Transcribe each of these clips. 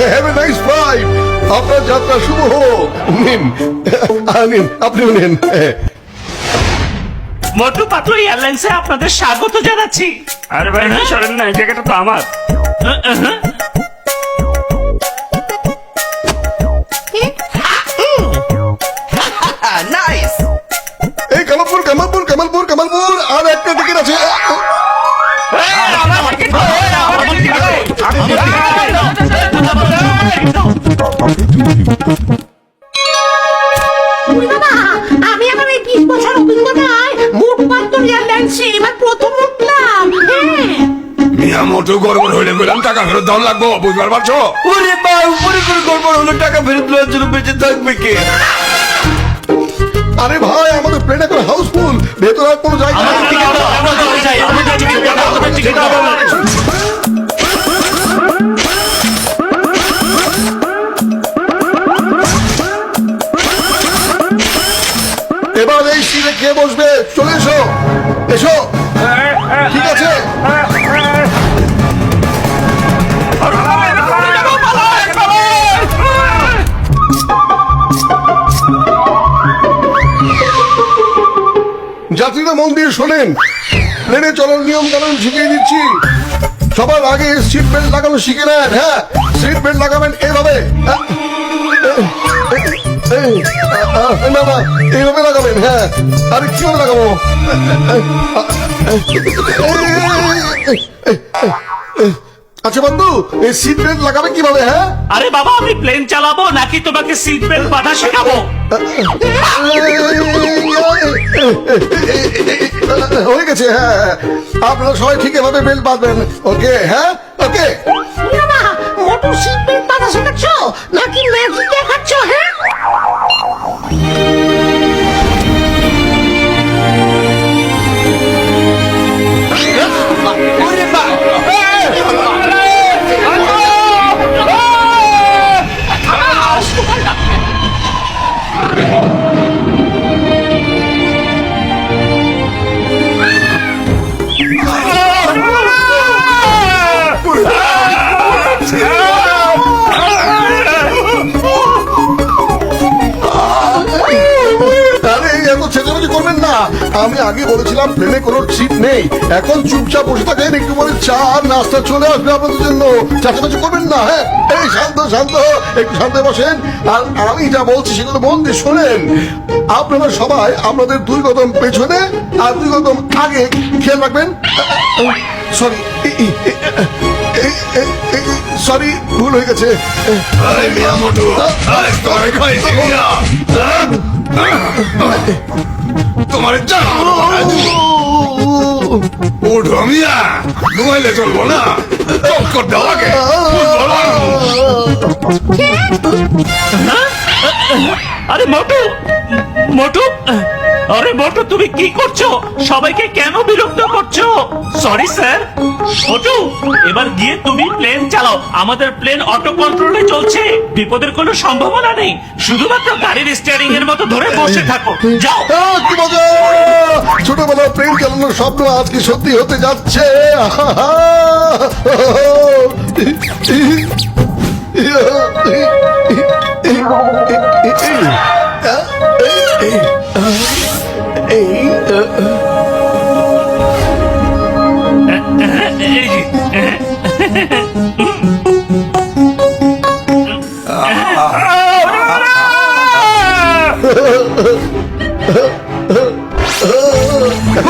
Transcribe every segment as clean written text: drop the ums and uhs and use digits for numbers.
Have a nice flight. আপনার যাত্রা শুভ হোক। নিন, নিন, আপনিও নিন। মোটু পাতলু এয়ারলাইন্সে আপনাদের স্বাগত জানাচ্ছি। আরে ভাই সরেন না, এই জায়গাটা তো আমার। নাইস। এই কামালপুর, কামালপুর, কামালপুর, কামালপুর, আর একটা টিকিট আছে। আমি আমার এই 20 বছর অভিজ্ঞতায় মোট পাত্র এয়ারলাইন্সে এবার প্রথম উঠলাম। মিয়া মোটু গড়বড় হইলে বললাম টাকা ফেরত দাম লাগবো, বুঝবার পারছো? ওরে বা, উপরে করে গড়বড় হলো, টাকা ফেরত দেওয়ার জন্য বেঁচে থাকবে কে? আরে ভাই, আমাদের প্লেন এখন হাউসফুল, ভেতরে আর কোনো জায়গা নেই। এবার এই সিটে কে বসবে? চলে এসো, এসো। ঠিক আছে, যাত্রীরা মন দিয়ে শোনেন, প্লেনে চলার নিয়ম কানুন শিখিয়ে দিচ্ছি। সবার আগে সিট বেল্ট লাগানো শিখে নেন। হ্যাঁ, সিট বেল্ট লাগাবেন এভাবে। না না, এইভাবে লাগাবেন। হ্যাঁ, আরে কিভাবে লাগাবো? আচ্ছা বন্ধু, এই সিট বেল্ট লাগাবে কিভাবে? হ্যাঁ, আরে বাবা, আমি প্লেন চালাবো নাকি তোমাকে সিট বেল্ট বাঁধা শেখাবো? হয়ে গেছে। হ্যাঁ, আপনারা সবাই ঠিক এভাবে বেল্ট বাঁধবেন। ওকে, হ্যাঁ, ওকে। বাবা, মোটর সিট বেল্ট বাঁধা শেখাচ্ছ নাকি ম্যাজিক দেখাচ্ছ? হ্যাঁ, ওরে বা, আরে এত চেঁচামেচি করবেন না। আমি আগে বলেছিলাম প্লেনে কোনো সিট নেই। এখন চুপচাপ বসে থাকেন, একটু পরে চা আর নাস্তা চলে আসবে আপনাদের জন্য। চেঁচামেচি করবেন না। হ্যাঁ, এই শান্ত শান্ত, একটু শান্ত বসেন। আর আমি যা বলছি সেগুলো মন দিয়ে শোনেন। আপনারা সবাই আপনাদের 2 কদম পেছনে আর 2 কদম আগে খেয়াল রাখবেন। সরি, সরি, ভুল হয়ে গেছে। আরে মিয়া মোটু, আরে তোরে খাইছি মিয়া। তোমার উঠো মিয়া, ঘুমাইলে চলবো না, চক্কর দেওয়া আগে। আরে মোটু, মোটু, আরে মোটু, তুমি কি করছো? সবাইকে কেন বিরক্ত করছো? Sorry sir. মোটু, এবার গিয়ে তুমি প্লেন চালাও। আমাদের প্লেন অটো কন্ট্রোলে চলছে, বিপদের কোনো সম্ভাবনা নেই। শুধুমাত্র গাড়ির স্টিয়ারিং এর মতো ধরে বসে থাকো। যাও। কি মজা! ছোটবেলার প্লেন চালানোর স্বপ্ন আজকে সত্যি হতে যাচ্ছে।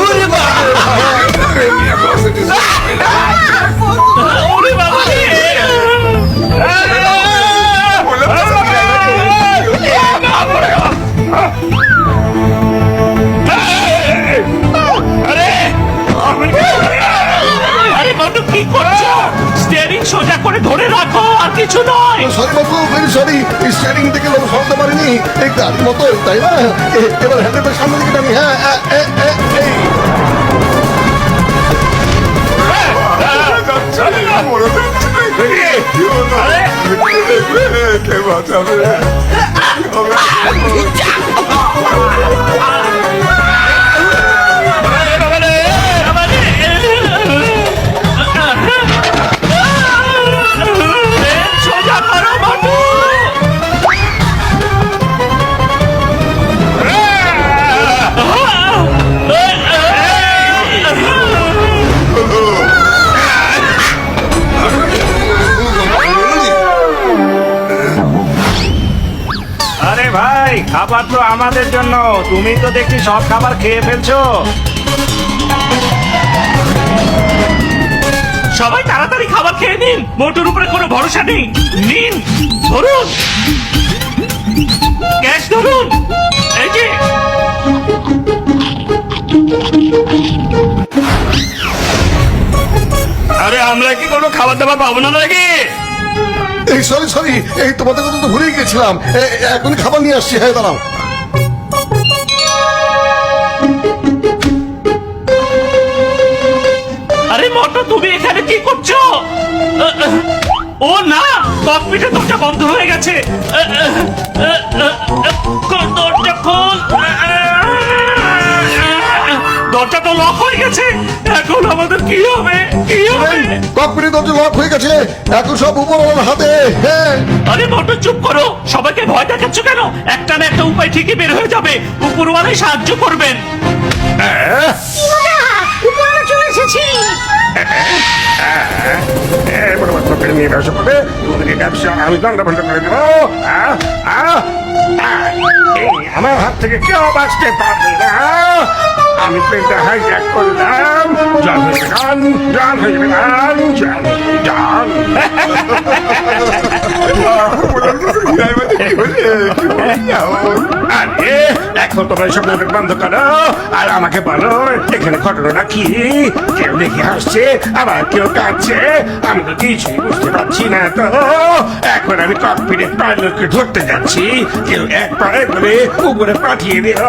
ওরে বা, আরে মিয়া বসে দিছে। ওরে বাবা রে! আরে মোটু, কি করছো? স্টিয়ারিং সোজা করে ধরে রাখো, আর কিছু নয়। সরি বাবু, ভেরি সরি। স্টিয়ারিং থেকে লোক সরতে পারিনি। এই গাড়ির মতো, তাই না? এবার হ্যান্ডেলটা সামনে দিকে টানি। হ্যাঁ, এই কে বাঁচাবে? সোজা খাবার তো আমাদের জন্য, তুমি তো দেখছি সব খাবার খেয়ে ফেলছো। সবাই তাড়াতাড়ি খাবার খেয়ে নিন, মোটুর উপরে কোনো ভরসা নেই। নিন, ধরুন, গ্যাস ধরুন, এই যে। আরে আমরা কি কোনো খাবার দাবার পাবো না নাকি? এই সরি সরি, এই তোমাদের কথা তো ভুলেই গেছিলাম। এখনই খাবার নিয়ে আসছি, হ্যাঁ দাঁড়াও। আরে মোটু, তুমি এখানে কি করছো? ও না, ককপিটের দরজা বন্ধ হয়ে গেছে। দরজা খোল। দরজা তো লক হয়ে গেছে, এখন আমাদের কি হবে? কি হবে? ককপিটের দরজা লক হয়ে গেছে, এখন সব উপরওয়ালার হাতে। হ্যাঁ, আরে মোটু চুপ করো, সবাইকে ভয় দেখাচ্ছ কেন? একটা না একটা উপায় ঠিকই বের হয়ে যাবে, উপরওয়ালাই সাহায্য করবেন। উপরে চলে এসেছি। আমি দণ্ড বন্ধ করে দেবো। আমার হাত থেকে কেউ বাঁচতে পারবে না। আমি প্লেনটা হাইজ্যাক করলাম, জল হয়ে গান, জল হয়ে গান, জল জল। আরে এখন তোমরা সব নাটক বন্ধ করো আর আমাকে বলো এখানে ঘটনাটা কি? কেউ দেখে আসছে, আবার কেউ কাঁদছে, আমি তো কিছুই বুঝতে পারছি না। তো এখন আমি ককপিটের পাইলটকে ধরতে যাচ্ছি, কেউ এক পায়ে করে উপরে পাঠিয়ে দিল।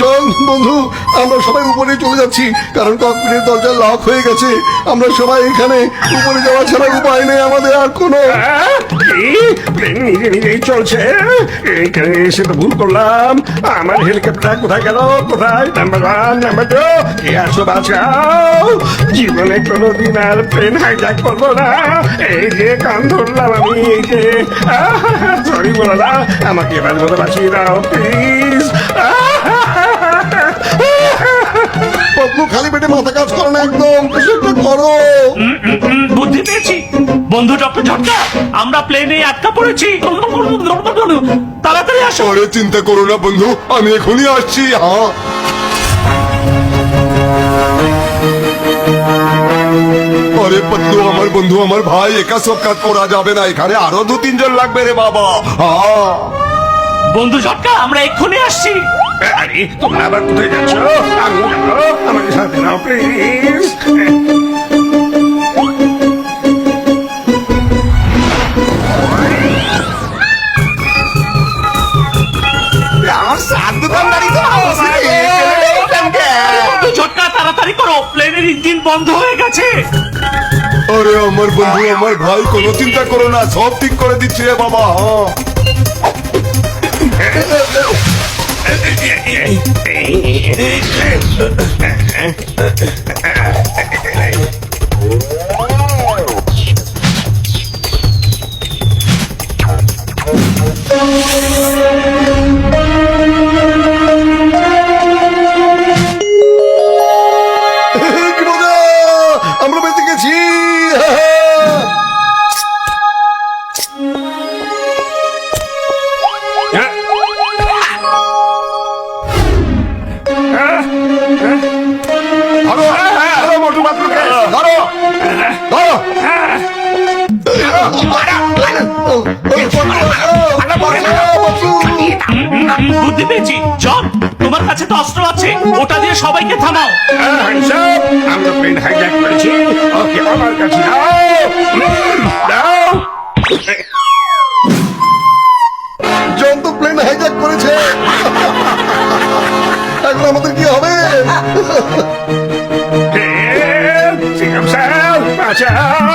জন বন্ধু, আমরা সবাই উপরে চলে যাচ্ছি, কারণ ককপিটের দরজা লক হয়ে গেছে। আমরা সবাই এখানে, উপরে যাওয়া ছাড়া উপায় নেই আমাদের আর কোনো। কি? প্লেন নিজে নিজেই চলছে? এইখানে এসে তো ভুল করলাম। আমার হেলিকপ্টার কোথায় গেল? কোথায়? নাম্বার 1, নাম্বার 2, কে আসো বাঁচাও। জীবনে কোনোদিন আর প্লেন হাইজ্যাক করবো না। এই যে কান ধরলাম আমি, এই যে। সরি বলো না, আমাকে এবার মতো বাঁচিয়ে দাও প্লিজ। পদ্ম খালি পেটে মাথা কাজ করে না একদম, কিছু একটা করো। বুদ্ধি পেয়েছি বন্ধু ডক্টর ঝটকা, আমরা প্লেনে আটকা পড়েছি। তাড়াতাড়ি আসো। পরে চিন্তা করো না বন্ধু, আমি এখনই আসছি। হ্যাঁ, আরে পদ্মু আমার বন্ধু, আমার ভাই, একা সব কাজ করা যাবে না, এখানে আরো 2-3 জন লাগবে রে বাবা। হ্যাঁ, বন্ধু ঝটকা, আমরা এক্ষুনি আসছি। আরে তোমরা আবার কোথায় যাচ্ছ? আমি যাবো, আমাকে সাথে নাও প্লিজ। বন্ধু ঝটকা, তাড়াতাড়ি করো, প্লেনের ইঞ্জিন বন্ধ হয়ে গেছে। আরে আমার বন্ধু, আমার ভাই, কোনো চিন্তা করো না, সব ঠিক করে দিচ্ছি রে বাবা। কি মজা, আমরা বেঁচে গেছি। ধরো, ধরো মোটু পাতলুকে, ধরো, ধরো। বুদ্ধি পেয়েছি, জন তোমার কাছে তো অস্ত্র আছে, ওটা দিয়ে সবাইকে থামাও। আমরা প্লেন হাইজ্যাক করেছি, ওকে আমার কাছে দাও। দাও। জন তো প্লেন হাইজ্যাক করেছে, এখন আমাদের কি হবে? সিংহ স্যার, বাঁচাও।